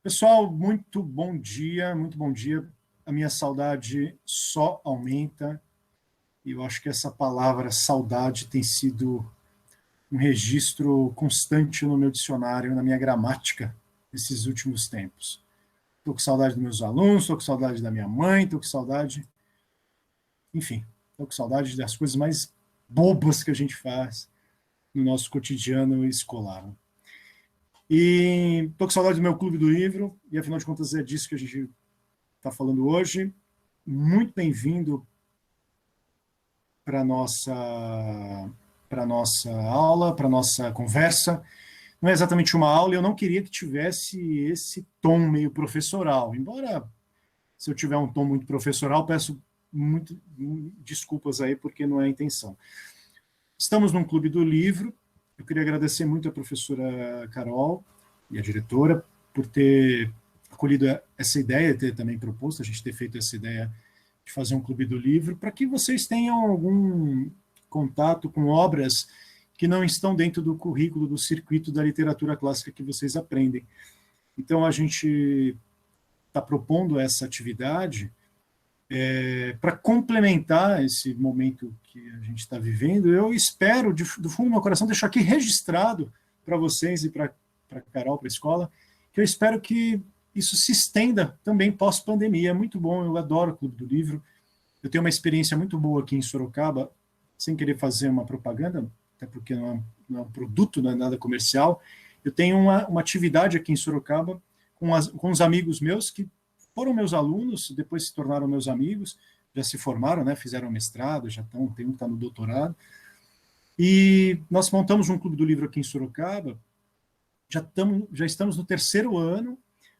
Pessoal, muito bom dia, muito bom dia. A minha saudade só aumenta e eu acho que essa palavra saudade tem sido um registro constante no meu dicionário, na minha gramática, nesses últimos tempos. Estou com saudade dos meus alunos, estou com saudade da minha mãe, estou com saudade, enfim, estou com saudade das coisas mais bobas que a gente faz no nosso cotidiano escolar. E estou com saudade do meu clube do livro, e afinal de contas é disso que a gente está falando hoje. Muito bem-vindo para a nossa aula, para a nossa conversa. Não é exatamente uma aula, eu não queria que tivesse esse tom meio professoral, embora se eu tiver um tom muito professoral, peço muito desculpas aí, porque não é a intenção. Estamos num clube do livro. Eu queria agradecer muito a professora Carol e a diretora por ter acolhido essa ideia, ter também proposto, a gente ter feito essa ideia de fazer um clube do livro, para que vocês tenham algum contato com obras que não estão dentro do currículo, do circuito da literatura clássica que vocês aprendem. Então, a gente está propondo essa atividade para complementar esse momento que a gente está vivendo. Eu espero, do fundo do meu coração, deixar aqui registrado para vocês e para a Carol, para a escola, que eu espero que isso se estenda também pós-pandemia. É muito bom, eu adoro o Clube do Livro. Eu tenho uma experiência muito boa aqui em Sorocaba, sem querer fazer uma propaganda, até porque não é um produto, não é nada comercial. Eu tenho uma atividade aqui em Sorocaba com uns amigos meus que foram meus alunos, depois se tornaram meus amigos, já se formaram, né, fizeram mestrado, tem um que está no doutorado. E nós montamos um clube do livro aqui em Sorocaba, já estamos no 3º ano,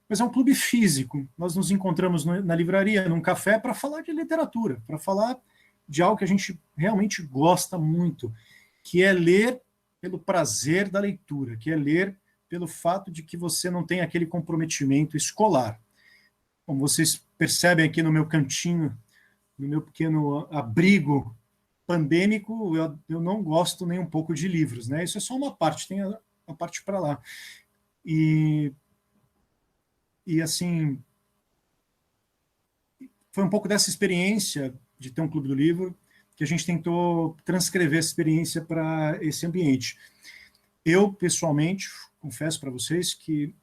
mas é um clube físico. Nós nos encontramos na livraria, num café, para falar de literatura, para falar de algo que a gente realmente gosta muito, que é ler pelo prazer da leitura, que é ler pelo fato de que você não tem aquele comprometimento escolar. Como vocês percebem aqui no meu cantinho, no meu pequeno abrigo pandêmico, eu não gosto nem um pouco de livros, né? Isso é só uma parte, tem a parte para lá. E assim, foi um pouco dessa experiência de ter um clube do livro que a gente tentou transcrever essa experiência para esse ambiente. Eu, pessoalmente, confesso para vocês que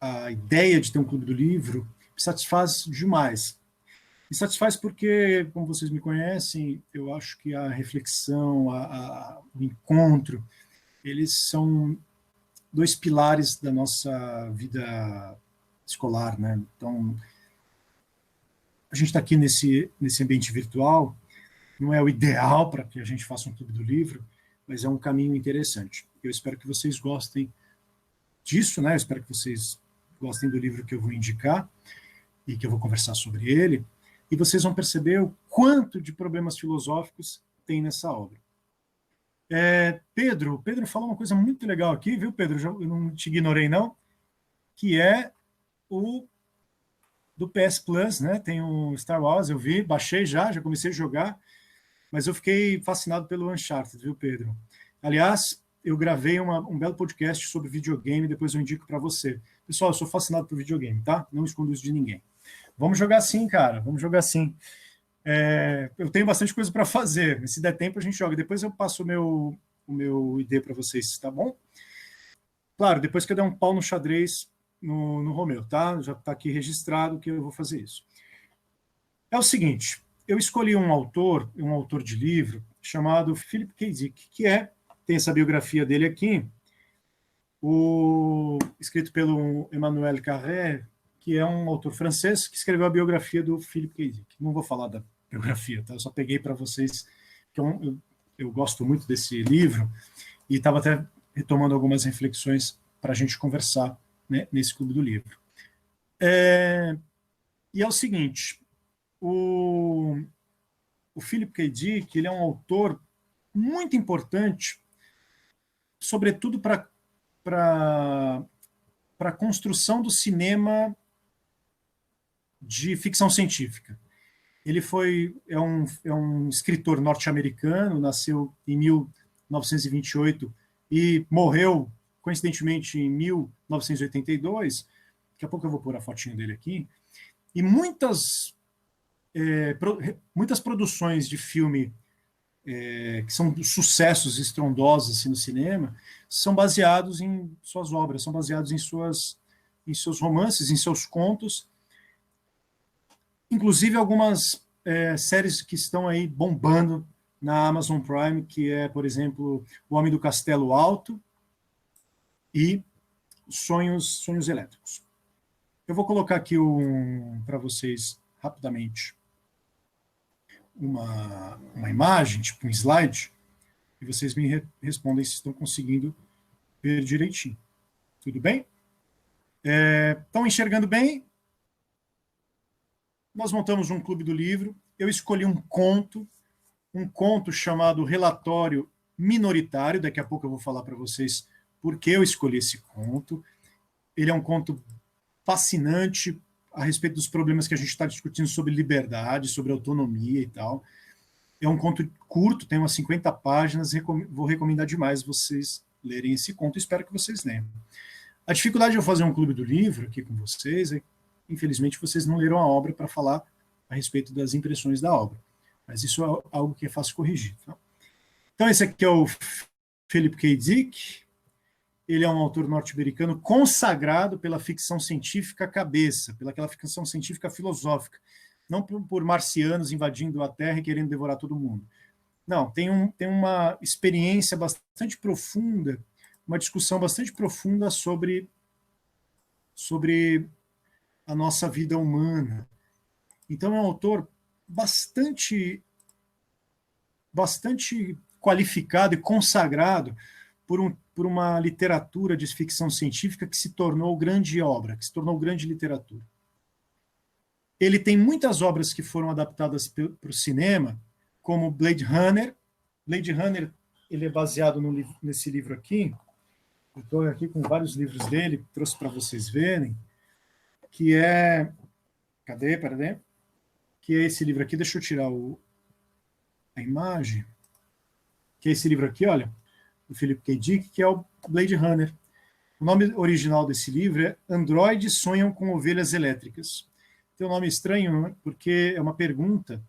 a ideia de ter um clube do livro me satisfaz demais. Me satisfaz porque, como vocês me conhecem, eu acho que a reflexão, o encontro, eles são 2 pilares da nossa vida escolar, né? Então, a gente está aqui nesse ambiente virtual, não é o ideal para que a gente faça um clube do livro, mas é um caminho interessante. Eu espero que vocês gostem disso, né? Eu espero que vocês gostem do livro que eu vou indicar e que eu vou conversar sobre ele, e vocês vão perceber o quanto de problemas filosóficos tem nessa obra. Pedro falou uma coisa muito legal aqui, viu, Pedro? Eu não te ignorei, não, que é o do PS Plus, né? Tem o Star Wars, eu vi, baixei já comecei a jogar, mas eu fiquei fascinado pelo Uncharted, viu, Pedro? Aliás, eu gravei um belo podcast sobre videogame, depois eu indico para você. Pessoal, eu sou fascinado por videogame, tá? Não escondo isso de ninguém. Vamos jogar sim, cara, vamos jogar sim. Eu tenho bastante coisa para fazer, se der tempo a gente joga. Depois eu passo o meu ID para vocês, tá bom? Claro, depois que eu der um pau no xadrez no Romeu, tá? Já está aqui registrado que eu vou fazer isso. É o seguinte, eu escolhi um autor de livro, chamado Philip K. Dick, que tem essa biografia dele aqui, escrito pelo Emmanuel Carrère, que é um autor francês que escreveu a biografia do Philip K. Dick. Não vou falar da biografia, tá? Eu só peguei para vocês, que eu gosto muito desse livro, e estava até retomando algumas reflexões para a gente conversar, né, nesse clube do livro. E é o seguinte, o Philip K. Dick, ele é um autor muito importante, sobretudo para a construção do cinema de ficção científica. Ele é um escritor norte-americano, nasceu em 1928 e morreu, coincidentemente, em 1982, daqui a pouco eu vou pôr a fotinho dele aqui, e muitas produções de filme que são sucessos estrondosos assim, no cinema, são baseados em suas obras, são baseados em seus romances, em seus contos, inclusive algumas séries que estão aí bombando na Amazon Prime, que é, por exemplo, O Homem do Castelo Alto e Sonhos Elétricos. Eu vou colocar aqui para vocês rapidamente uma imagem, tipo um slide, e vocês me respondem se estão conseguindo ver direitinho. Tudo bem? Estão enxergando bem? Nós montamos um clube do livro. Eu escolhi um conto chamado Relatório Minoritário. Daqui a pouco eu vou falar para vocês por que eu escolhi esse conto. Ele é um conto fascinante a respeito dos problemas que a gente está discutindo sobre liberdade, sobre autonomia e tal. É um conto curto, tem umas 50 páginas, vou recomendar demais vocês lerem esse conto, espero que vocês leiam. A dificuldade de eu fazer um clube do livro aqui com vocês é, infelizmente, vocês não leram a obra para falar a respeito das impressões da obra, mas isso é algo que é fácil corrigir. Tá? Então, esse aqui é o Philip K. Dick. Ele é um autor norte-americano consagrado pela ficção científica cabeça, pelaquela ficção científica filosófica, não por marcianos invadindo a Terra e querendo devorar todo mundo. Não, tem uma experiência bastante profunda, uma discussão bastante profunda sobre a nossa vida humana. Então, é um autor bastante qualificado e consagrado por uma literatura de ficção científica que se tornou grande obra, que se tornou grande literatura. Ele tem muitas obras que foram adaptadas para o cinema, como Blade Runner. Blade Runner, ele é baseado nesse livro aqui. Eu estou aqui com vários livros dele, trouxe para vocês verem, que é... Cadê? Peraí. Que é esse livro aqui, deixa eu tirar a imagem. Que é esse livro aqui, olha, do Philip K. Dick, que é o Blade Runner. O nome original desse livro é Androides Sonham com Ovelhas Elétricas. Tem um nome estranho, né? Porque é uma pergunta.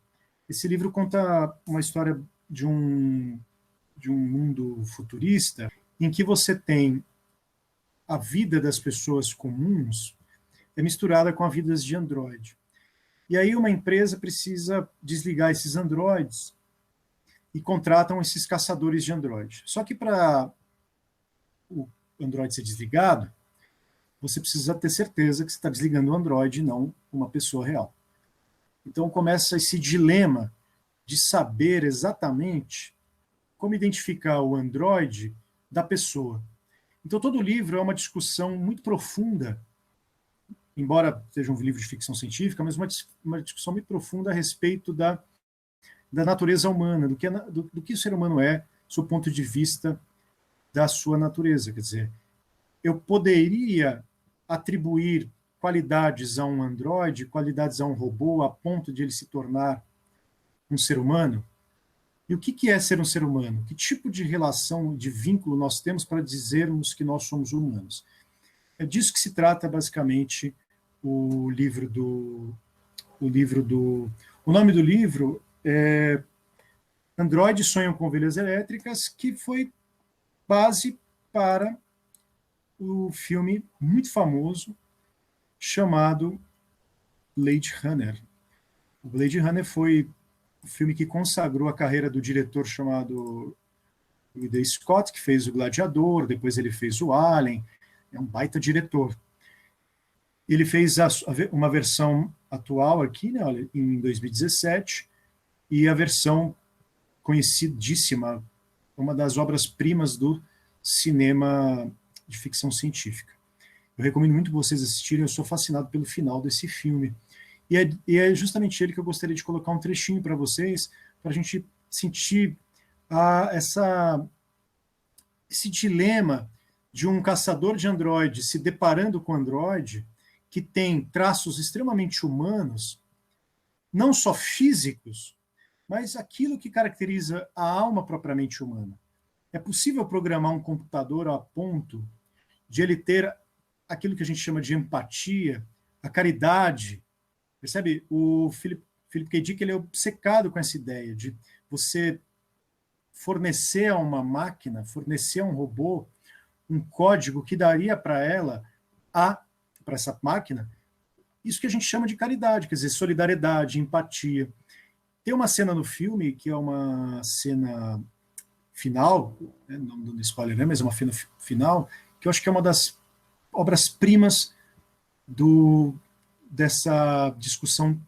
Esse livro conta uma história de um mundo futurista em que você tem a vida das pessoas comuns misturada com a vida de androide. E aí uma empresa precisa desligar esses androides e contratam esses caçadores de android. Só que para o android ser desligado, você precisa ter certeza que você está desligando o android e não uma pessoa real. Então começa esse dilema de saber exatamente como identificar o android da pessoa. Então todo o livro é uma discussão muito profunda, embora seja um livro de ficção científica, mas uma discussão muito profunda a respeito da natureza humana, do que o ser humano é, sob o ponto de vista da sua natureza. Quer dizer, eu poderia atribuir qualidades a um androide, qualidades a um robô, a ponto de ele se tornar um ser humano? E o que é ser um ser humano? Que tipo de relação, de vínculo nós temos para dizermos que nós somos humanos? É disso que se trata, basicamente, o nome do livro é Androides Sonham com Ovelhas Elétricas, que foi base para o filme muito famoso chamado Blade Runner. O Blade Runner foi o filme que consagrou a carreira do diretor chamado Ridley Scott, que fez o Gladiador, depois ele fez o Alien, é um baita diretor. Ele fez uma versão atual aqui, né, olha, em 2017, e a versão conhecidíssima, uma das obras-primas do cinema de ficção científica. Eu recomendo muito vocês assistirem, eu sou fascinado pelo final desse filme. E é justamente ele que eu gostaria de colocar um trechinho para vocês, para a gente sentir esse dilema de um caçador de androide se deparando com androide que tem traços extremamente humanos, não só físicos, mas aquilo que caracteriza a alma propriamente humana. É possível programar um computador a ponto de ele ter aquilo que a gente chama de empatia, a caridade. Percebe? O Philip K. Dick, ele é obcecado com essa ideia de você fornecer a uma máquina, fornecer a um robô um código que daria para ela, para essa máquina, isso que a gente chama de caridade, quer dizer, solidariedade, empatia. Tem uma cena no filme, que é uma cena final, né, não dando spoiler, né, mas é uma cena final, que eu acho que é uma das obras-primas dessa discussão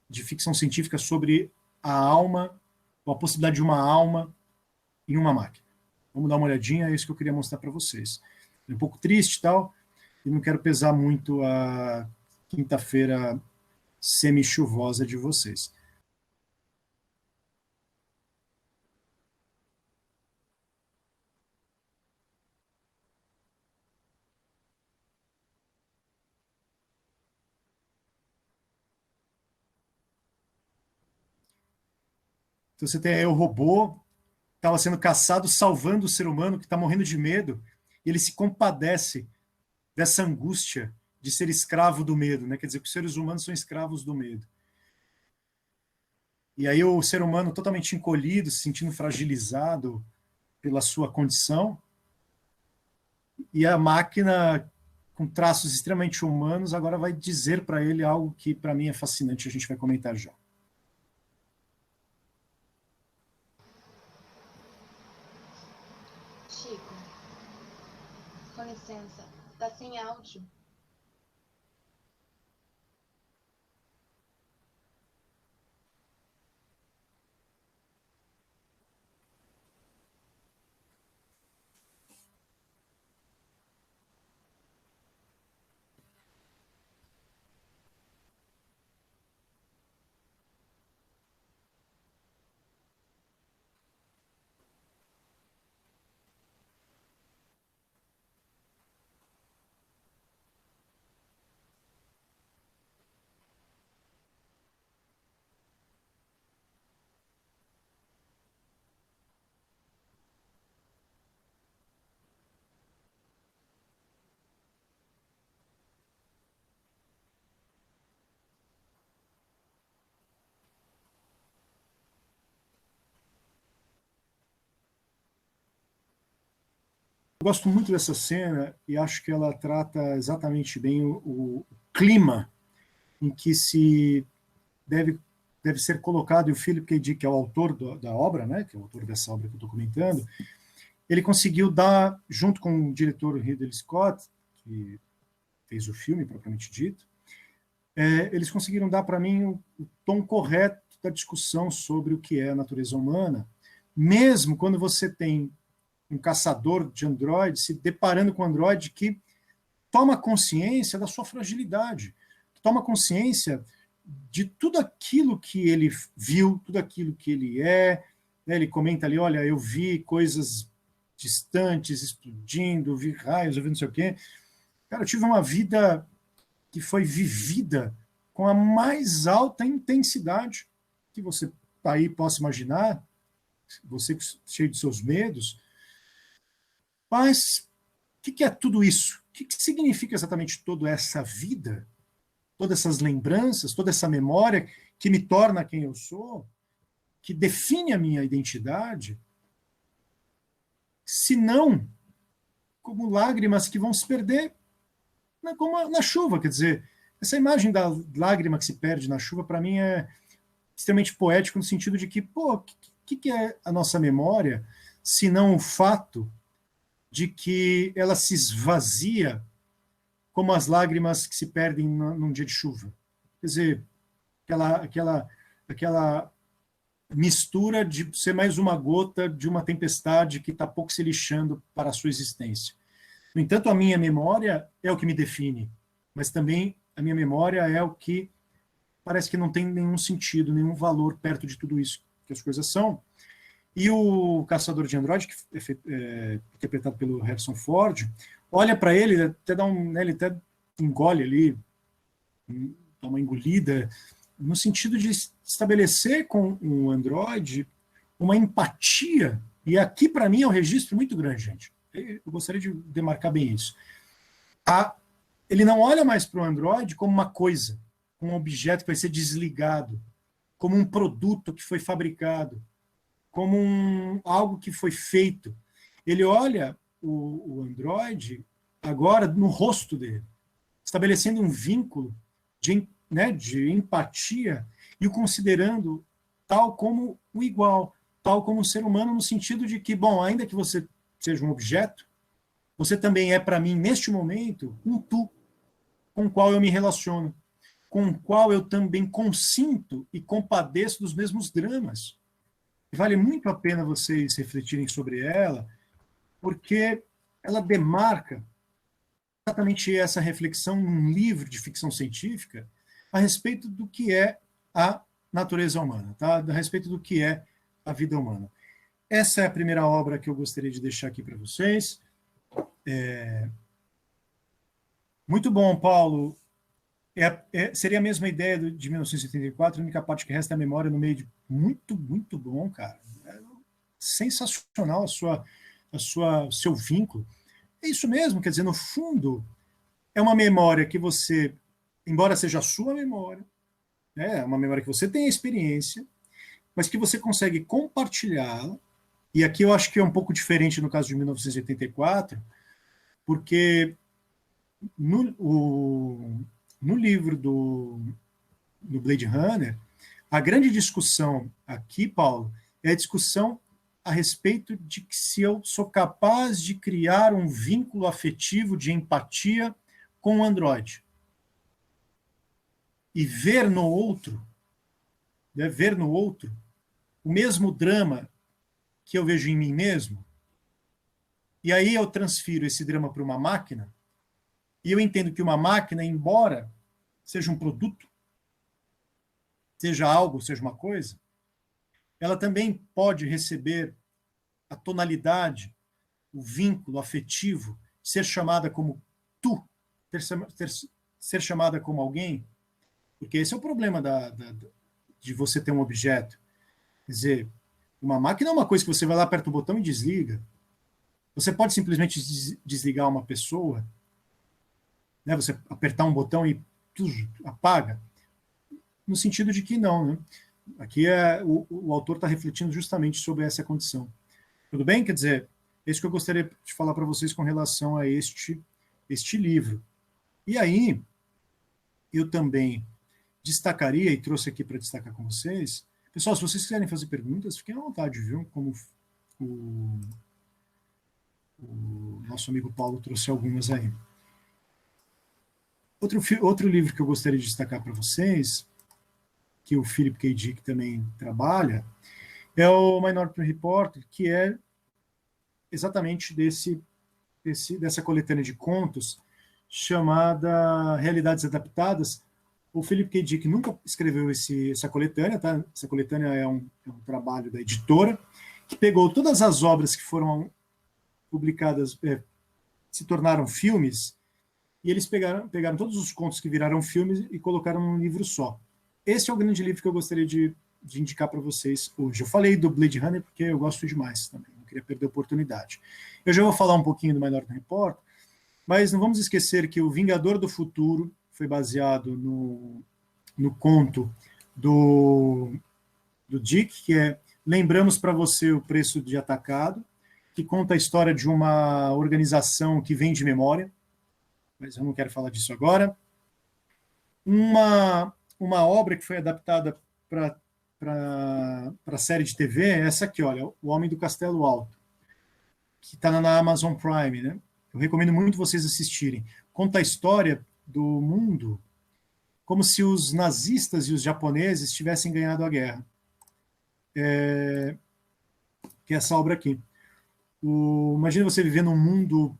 de ficção científica sobre a alma, ou a possibilidade de uma alma em uma máquina. Vamos dar uma olhadinha, é isso que eu queria mostrar para vocês. É um pouco triste e tal, e não quero pesar muito a quinta-feira semi-chuvosa de vocês. Então você tem aí o robô, estava sendo caçado, salvando o ser humano que está morrendo de medo, e ele se compadece dessa angústia de ser escravo do medo, né? Quer dizer que os seres humanos são escravos do medo. E aí o ser humano totalmente encolhido, se sentindo fragilizado pela sua condição, e a máquina com traços extremamente humanos agora vai dizer para ele algo que para mim é fascinante, a gente vai comentar já. Chico, com licença, tá sem áudio. Eu gosto muito dessa cena e acho que ela trata exatamente bem o clima em que se deve ser colocado, e o Philip K. Dick, que é o autor da obra, né, que é o autor dessa obra que eu estou comentando, ele conseguiu dar, junto com o diretor Ridley Scott, que fez o filme, propriamente dito, eles conseguiram dar para mim o tom correto da discussão sobre o que é a natureza humana, mesmo quando você tem um caçador de androides se deparando com um androide que toma consciência da sua fragilidade, toma consciência de tudo aquilo que ele viu, tudo aquilo que ele é. Né? Ele comenta ali, olha, eu vi coisas distantes explodindo, vi raios, eu vi não sei o quê. Cara, eu tive uma vida que foi vivida com a mais alta intensidade que você aí possa imaginar, você cheio de seus medos. Mas o que é tudo isso? O que significa exatamente toda essa vida, todas essas lembranças, toda essa memória que me torna quem eu sou, que define a minha identidade, se não como lágrimas que vão se perder como na chuva? Quer dizer, essa imagem da lágrima que se perde na chuva, para mim, é extremamente poético no sentido de que, pô, o que é a nossa memória, se não o fato de que ela se esvazia como as lágrimas que se perdem num dia de chuva. Quer dizer, aquela mistura de ser mais uma gota de uma tempestade que está pouco se lixando para a sua existência. No entanto, a minha memória é o que me define, mas também a minha memória é o que parece que não tem nenhum sentido, nenhum valor perto de tudo isso que as coisas são. E o Caçador de Android, que é interpretado pelo Harrison Ford, olha para ele, até dá ele até engole ali, dá uma engolida, no sentido de estabelecer com o Android uma empatia. E aqui, para mim, é um registro muito grande, gente. Eu gostaria de demarcar bem isso. a, ele não olha mais para o Android como uma coisa, como um objeto que vai ser desligado, como um produto que foi fabricado, como algo que foi feito. Ele olha o Android agora no rosto dele, estabelecendo um vínculo de empatia e o considerando tal como o igual, tal como um ser humano, no sentido de que, bom, ainda que você seja um objeto, você também é para mim, neste momento, um tu com o qual eu me relaciono, com o qual eu também consinto e compadeço dos mesmos dramas. Vale muito a pena vocês refletirem sobre ela, porque ela demarca exatamente essa reflexão num livro de ficção científica a respeito do que é a natureza humana, tá? A respeito do que é a vida humana. Essa é a primeira obra que eu gostaria de deixar aqui para vocês. Muito bom, Paulo. Seria a mesma ideia de 1984, a única parte que resta é a memória no meio de... Muito, muito bom, cara. É sensacional o seu vínculo. É isso mesmo, quer dizer, no fundo, é uma memória que você, embora seja a sua memória, né, é uma memória que você tem a experiência, mas que você consegue compartilhá-la. E aqui eu acho que é um pouco diferente no caso de 1984, porque no livro do Blade Runner, a grande discussão aqui, Paulo, é a discussão a respeito de que se eu sou capaz de criar um vínculo afetivo de empatia com o Android. E ver no outro, né, ver no outro o mesmo drama que eu vejo em mim mesmo. E aí eu transfiro esse drama para uma máquina, e eu entendo que uma máquina, embora seja um produto, seja algo, seja uma coisa, ela também pode receber a tonalidade, o vínculo afetivo, ser chamada como tu, ser chamada como alguém, porque esse é o problema de você ter um objeto. Quer dizer, uma máquina é uma coisa que você vai lá, aperta o botão e desliga. Você pode simplesmente desligar uma pessoa, né? Você apertar um botão e apaga, no sentido de que não, né? Aqui o autor está refletindo justamente sobre essa condição. Tudo bem? Quer dizer, é isso que eu gostaria de falar para vocês com relação a este livro. E aí, eu também destacaria, e trouxe aqui para destacar com vocês, pessoal, se vocês quiserem fazer perguntas, fiquem à vontade, viu? Como o nosso amigo Paulo trouxe algumas aí. Outro livro que eu gostaria de destacar para vocês, que o Philip K. Dick também trabalha, é o Minority Report, que é exatamente dessa coletânea de contos chamada Realidades Adaptadas. O Philip K. Dick nunca escreveu essa coletânea, tá? Essa coletânea é um trabalho da editora, que pegou todas as obras que foram publicadas, se tornaram filmes, e eles pegaram todos os contos que viraram filmes e colocaram num livro só. Esse é o grande livro que eu gostaria de indicar para vocês hoje. Eu falei do Blade Runner porque eu gosto demais também, não queria perder a oportunidade. Eu já vou falar um pouquinho do Minority Report, mas não vamos esquecer que o Vingador do Futuro foi baseado no conto do Dick, que é Lembramos para Você o Preço de Atacado, que conta a história de uma organização que vende memória, mas eu não quero falar disso agora. Uma obra que foi adaptada para a série de TV é essa aqui, olha, O Homem do Castelo Alto, que está na Amazon Prime, né? Eu recomendo muito vocês assistirem. Conta a história do mundo como se os nazistas e os japoneses tivessem ganhado a guerra. Que é essa obra aqui. Imagina você viver num mundo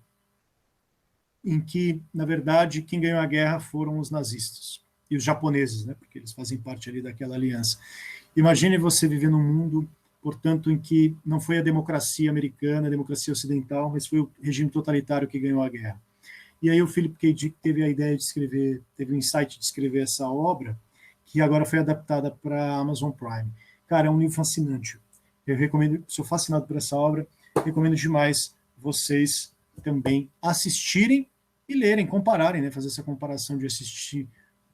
em que, na verdade, quem ganhou a guerra foram os nazistas e os japoneses, né? Porque eles fazem parte ali daquela aliança. Imagine você viver num mundo, portanto, em que não foi a democracia americana, a democracia ocidental, mas foi o regime totalitário que ganhou a guerra. E aí o Philip K. Dick teve a ideia de escrever, teve o insight de escrever essa obra, que agora foi adaptada para a Amazon Prime. Cara, é um livro fascinante. Eu recomendo, sou fascinado por essa obra, recomendo demais vocês também assistirem e lerem, compararem, né, fazer essa comparação de assistir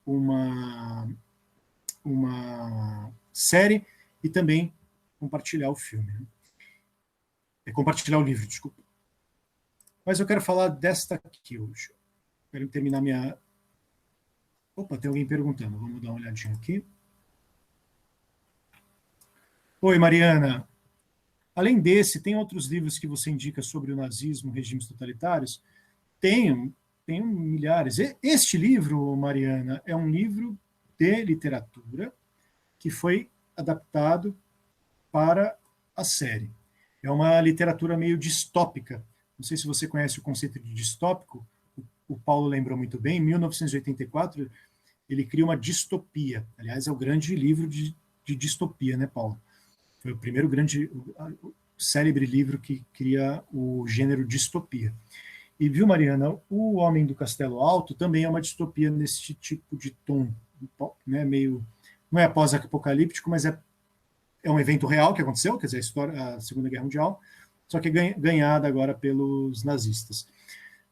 uma série e também compartilhar o filme. Né? Compartilhar o livro, desculpa. Mas eu quero falar desta aqui hoje. Quero terminar minha... Opa, tem alguém perguntando. Vamos dar uma olhadinha aqui. Oi, Mariana. Além desse, tem outros livros que você indica sobre o nazismo, regimes totalitários? Tenho milhares. Este livro, Mariana, é um livro de literatura que foi adaptado para a série. É uma literatura meio distópica. Não sei se você conhece o conceito de distópico. O Paulo lembrou muito bem. Em 1984, ele cria uma distopia. Aliás, é o grande livro de distopia, né, Paulo? Foi o primeiro grande, o célebre livro que cria o gênero distopia. E, viu, Mariana, O Homem do Castelo Alto também é uma distopia nesse tipo de tom, né, meio... Não é pós-apocalíptico, mas é um evento real que aconteceu, quer dizer, a Segunda Guerra Mundial, só que ganhada agora pelos nazistas.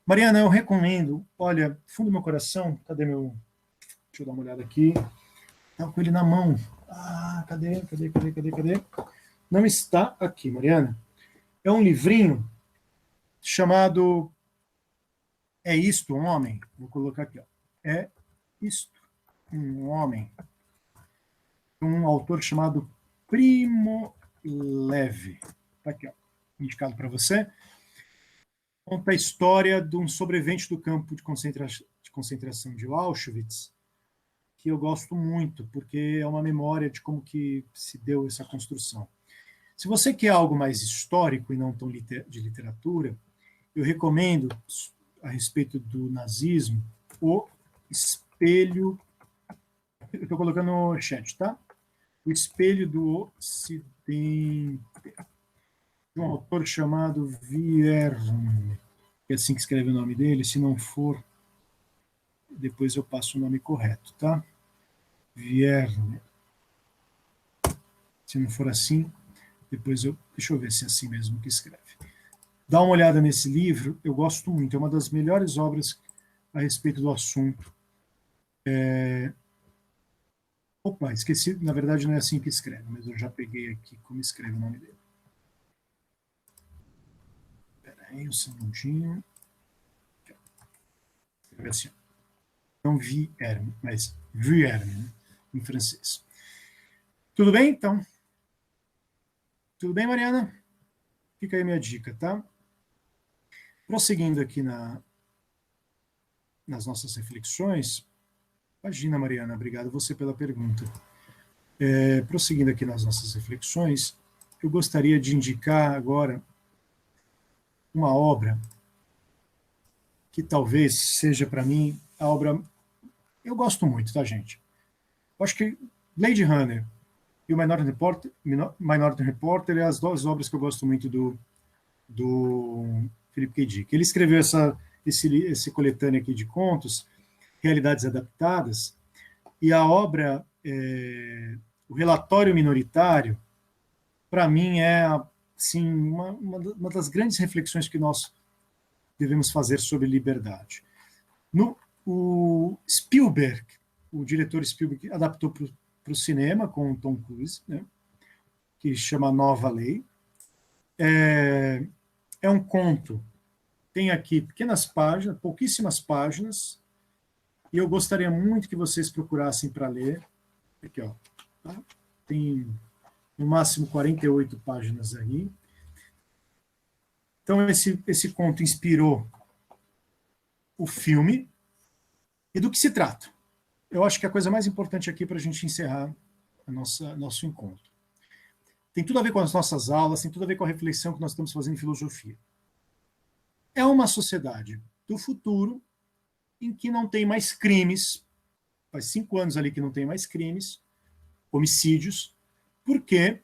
Mariana, eu recomendo, olha, fundo do meu coração, cadê meu... Deixa eu dar uma olhada aqui. Estava com ele na mão. Ah, cadê? Não está aqui, Mariana. É um livrinho chamado É Isto, um Homem? Vou colocar aqui. Ó. É Isto, um Homem. Um autor chamado Primo Levi. Está aqui, ó, indicado para você. Conta a história de um sobrevivente do campo de concentração de Auschwitz, que eu gosto muito, porque é uma memória de como que se deu essa construção. Se você quer algo mais histórico e não tão de literatura, eu recomendo, a respeito do nazismo, O Espelho... Eu estou colocando no chat, tá? O Espelho do Ocidente, de um autor chamado Vierme, é assim que escreve o nome dele. Se não for, depois eu passo o nome correto, tá? Vierme. Se não for assim, depois eu... Deixa eu ver se é assim mesmo que escreve. Dá uma olhada nesse livro, eu gosto muito. É uma das melhores obras a respeito do assunto. Opa, esqueci. Na verdade, não é assim que escreve, mas eu já peguei aqui como escreve o nome dele. Espera aí um segundinho. Escreve assim. Não Vierme, mas Vierme, né? Em francês. Tudo bem, então? Tudo bem, Mariana? Fica aí a minha dica, tá? Prosseguindo aqui nas nossas reflexões. Imagina, Mariana, obrigado você pela pergunta. Prosseguindo aqui nas nossas reflexões, eu gostaria de indicar agora uma obra que talvez seja para mim a obra... Eu gosto muito, tá, gente? Eu acho que Blade Runner e o Minority Reporter é as duas obras que eu gosto muito do Philip K. Dick. Ele escreveu esse coletâneo aqui de contos, Realidades Adaptadas, e a obra, o Relatório Minoritário, para mim é assim, uma das grandes reflexões que nós devemos fazer sobre liberdade. O Spielberg, o diretor Spielberg, adaptou para o cinema com o Tom Cruise, né, que chama Nova Lei. É um conto, tem aqui pequenas páginas, pouquíssimas páginas, e eu gostaria muito que vocês procurassem para ler. Aqui, ó, tá? Tem no máximo 48 páginas aí. Então, esse conto inspirou o filme. E do que se trata? Eu acho que a coisa mais importante aqui para a gente encerrar nosso encontro. Tem tudo a ver com as nossas aulas, tem tudo a ver com a reflexão que nós estamos fazendo em filosofia. É uma sociedade do futuro em que não tem mais crimes, faz 5 anos ali que não tem mais crimes, homicídios, porque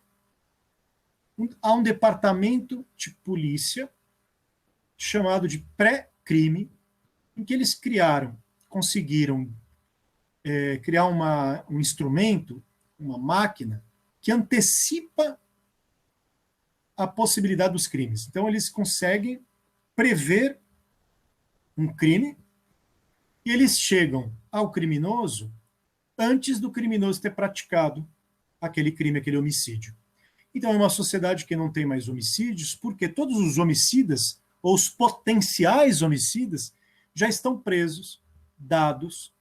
há um departamento de polícia chamado de pré-crime, em que eles conseguiram criar um instrumento, uma máquina, que antecipa a possibilidade dos crimes. Então, eles conseguem prever um crime E eles chegam ao criminoso antes do criminoso ter praticado aquele crime, aquele homicídio. Então, é uma sociedade que não tem mais homicídios, porque todos os homicidas, ou os potenciais homicidas, já estão presos, dados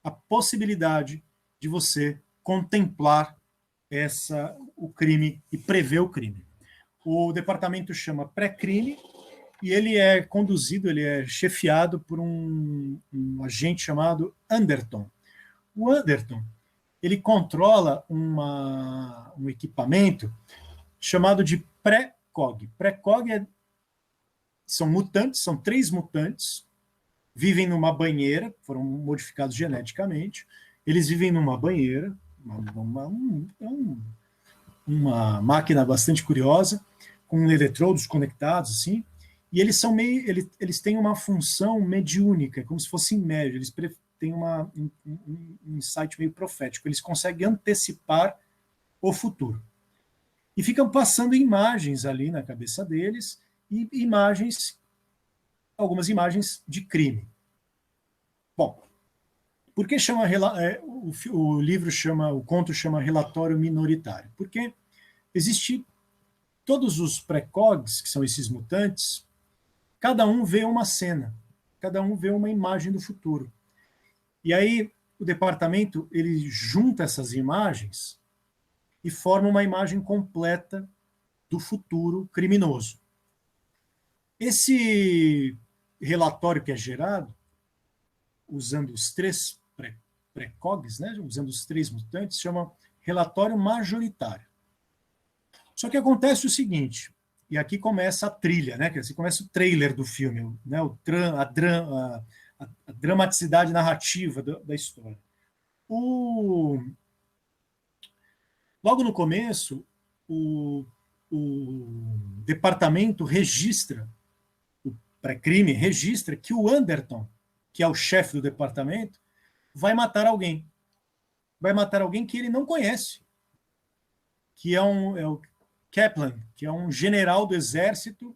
a possibilidade de você contemplar o crime e prever o crime. O departamento chama pré-crime e ele é conduzido, ele é chefiado por um agente chamado Anderton. O Anderton, ele controla um equipamento chamado de pré-cog. Pré-cog são mutantes, são 3 mutantes, vivem numa banheira, foram modificados geneticamente, eles vivem numa banheira, uma máquina bastante curiosa, com eletrodos conectados, assim, e eles são eles têm uma função mediúnica, como se fossem médios, eles têm um insight meio profético, eles conseguem antecipar o futuro. E ficam passando imagens ali na cabeça deles, e algumas imagens de crime. Bom, por que chama o livro chama, o conto chama relatório minoritário? Porque existe todos os precogs, que são esses mutantes, cada um vê uma cena, cada um vê uma imagem do futuro. E aí o departamento ele junta essas imagens e forma uma imagem completa do futuro criminoso. Esse relatório que é gerado, usando os 3 precogs, né, usando os 3 mutantes, chama relatório majoritário. Só que acontece o seguinte, e aqui começa a trilha, né, que assim começa o trailer do filme, né, a dramaticidade narrativa da história. Logo no começo, o departamento registra, o pré-crime registra que o Anderton, que é o chefe do departamento, vai matar alguém. Vai matar alguém que ele não conhece, que é o Kaplan, que é um general do exército.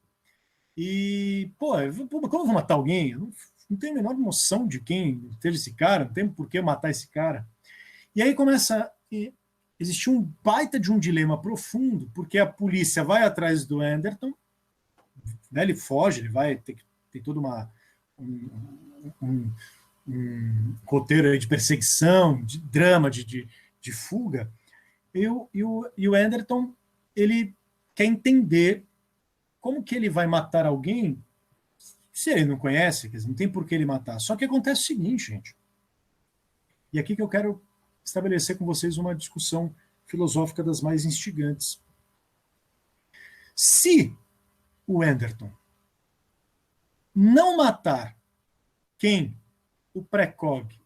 E, como eu vou matar alguém? Eu não tenho a menor noção de quem seja esse cara, não tenho por que matar esse cara. E aí começa a existir um baita de um dilema profundo, porque a polícia vai atrás do Anderton, né, ele foge, ele vai ter todo um roteiro de perseguição, de drama, de fuga, e o Anderton, ele quer entender como que ele vai matar alguém se ele não conhece, quer dizer, não tem por que ele matar. Só que acontece o seguinte, gente, e aqui que eu quero estabelecer com vocês uma discussão filosófica das mais instigantes. Se o Anderton não matar quem o pré-cog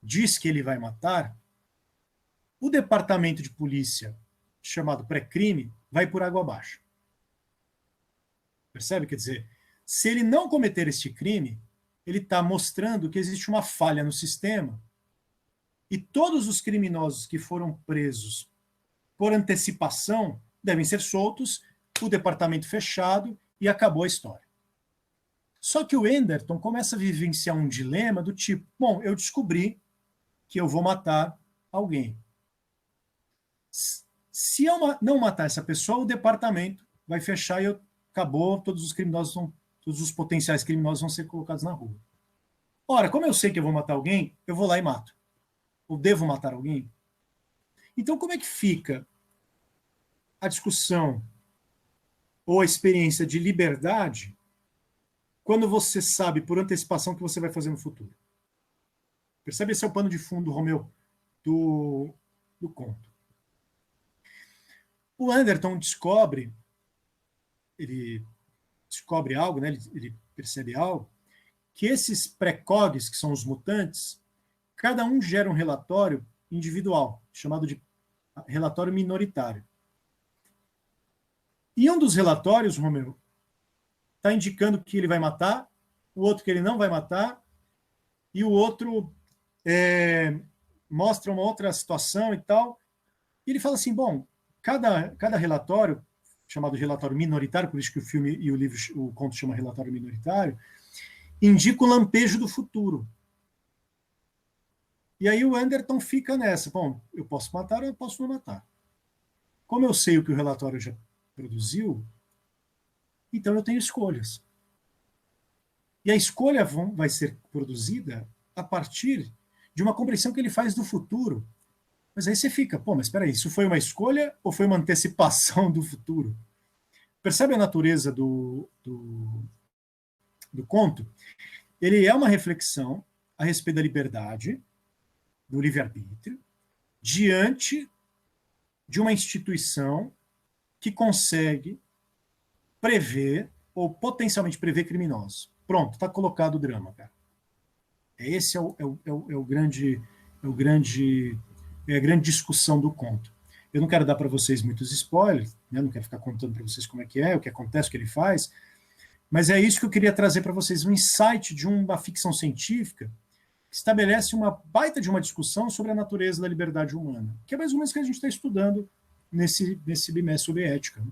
diz que ele vai matar, o departamento de polícia, chamado pré-crime, vai por água abaixo. Percebe? Quer dizer, se ele não cometer este crime, ele está mostrando que existe uma falha no sistema e todos os criminosos que foram presos por antecipação devem ser soltos, o departamento fechado e acabou a história. Só que o Anderton começa a vivenciar um dilema do tipo, bom, eu descobri que eu vou matar alguém. Se eu não matar essa pessoa, o departamento vai fechar e acabou, todos os potenciais criminosos vão ser colocados na rua. Ora, como eu sei que eu vou matar alguém, eu vou lá e mato. Ou devo matar alguém? Então, como é que fica a discussão ou a experiência de liberdade quando você sabe por antecipação o que você vai fazer no futuro? Percebe? Esse é o pano de fundo, Romeu, do conto. O Anderton ele descobre algo, né? Ele percebe algo, que esses precogs, que são os mutantes, cada um gera um relatório individual, chamado de relatório minoritário. E um dos relatórios, Romeu, está indicando que ele vai matar, o outro que ele não vai matar, e o outro mostra uma outra situação e tal. E ele fala assim, bom, cada relatório, chamado relatório minoritário, por isso que o filme e o conto chama relatório minoritário, indica o lampejo do futuro. E aí o Anderton fica nessa, bom, eu posso matar ou eu posso não matar. Como eu sei o que o relatório já produziu, então eu tenho escolhas. E a escolha vai ser produzida a partir de uma compreensão que ele faz do futuro. Mas aí você fica, pô, mas espera aí, isso foi uma escolha ou foi uma antecipação do futuro? Percebe a natureza do conto? Ele é uma reflexão a respeito da liberdade, do livre-arbítrio, diante de uma instituição que consegue prever ou potencialmente prever criminosos. Pronto, está colocado o drama, cara. Esse é a grande discussão do conto. Eu não quero dar para vocês muitos spoilers, né? Não quero ficar contando para vocês como é, o que acontece, o que ele faz, mas é isso que eu queria trazer para vocês, um insight de uma ficção científica que estabelece uma baita de uma discussão sobre a natureza da liberdade humana, que é mais ou menos o que a gente está estudando nesse bimestre sobre ética. Né?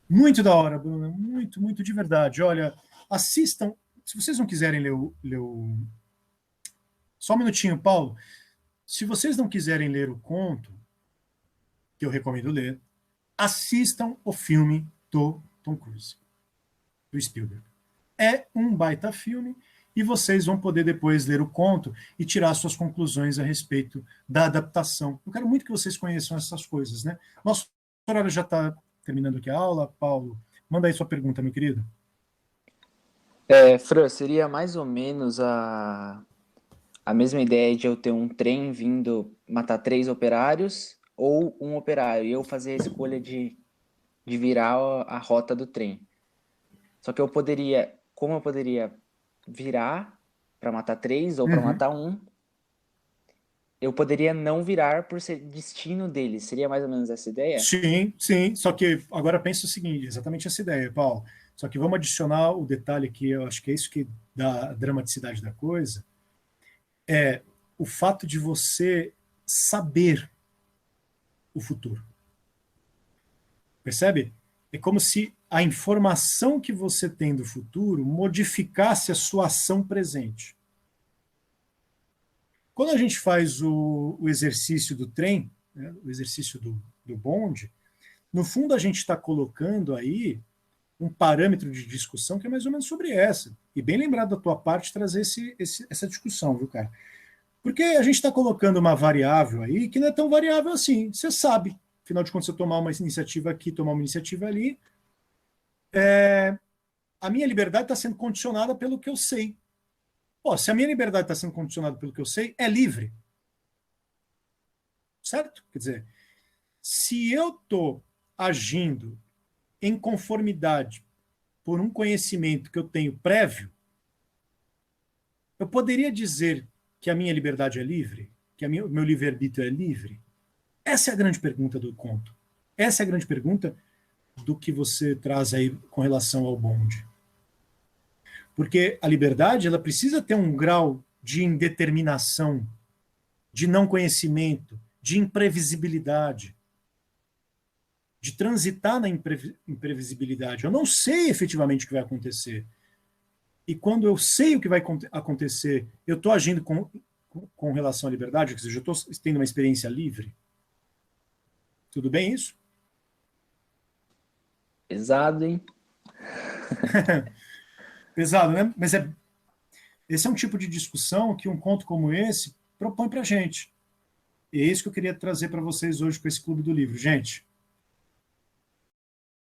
Muito da hora, Bruna, muito, muito de verdade. Olha, assistam, se vocês não quiserem ler. Só um minutinho, Paulo. Se vocês não quiserem ler o conto, que eu recomendo ler, assistam o filme do Tom Cruise, do Spielberg. É um baita filme e vocês vão poder depois ler o conto e tirar suas conclusões a respeito da adaptação. Eu quero muito que vocês conheçam essas coisas, né? Nosso horário já está terminando aqui a aula. Paulo, manda aí sua pergunta, meu querido. Fran, seria mais ou menos a mesma ideia de eu ter um trem vindo matar 3 operários ou um operário e eu fazer a escolha de virar a rota do trem. Só que como eu poderia virar para matar 3 ou para matar 1, eu poderia não virar por ser destino deles. Seria mais ou menos essa ideia? Sim, sim. Só que agora pensa o seguinte, exatamente essa ideia, Paulo. Só que vamos adicionar o detalhe que eu acho que é isso que dá a dramaticidade da coisa, é o fato de você saber o futuro. Percebe? É como se a informação que você tem do futuro modificasse a sua ação presente. Quando a gente faz o exercício do trem, né, o exercício do bonde, no fundo a gente está colocando aí um parâmetro de discussão que é mais ou menos sobre essa. E bem lembrado da tua parte trazer essa discussão, viu, cara? Porque a gente está colocando uma variável aí que não é tão variável assim. Você sabe, afinal de contas, você tomar uma iniciativa aqui, tomar uma iniciativa ali, a minha liberdade está sendo condicionada pelo que eu sei. Pô, se a minha liberdade está sendo condicionada pelo que eu sei, é livre. Certo? Quer dizer, se eu estou agindo em conformidade por um conhecimento que eu tenho prévio, eu poderia dizer que a minha liberdade é livre? Que o meu livre-arbítrio é livre? Essa é a grande pergunta do conto. Essa é a grande pergunta do que você traz aí com relação ao bonde. Porque a liberdade, ela precisa ter um grau de indeterminação, de não conhecimento, de imprevisibilidade, de transitar na imprevisibilidade. Eu não sei efetivamente o que vai acontecer. E quando eu sei o que vai acontecer, eu estou agindo com relação à liberdade, ou seja, eu estou tendo uma experiência livre. Tudo bem isso? Pesado, hein? Pesado, né? Mas esse é um tipo de discussão que um conto como esse propõe para a gente. E é isso que eu queria trazer para vocês hoje com esse Clube do Livro. Gente,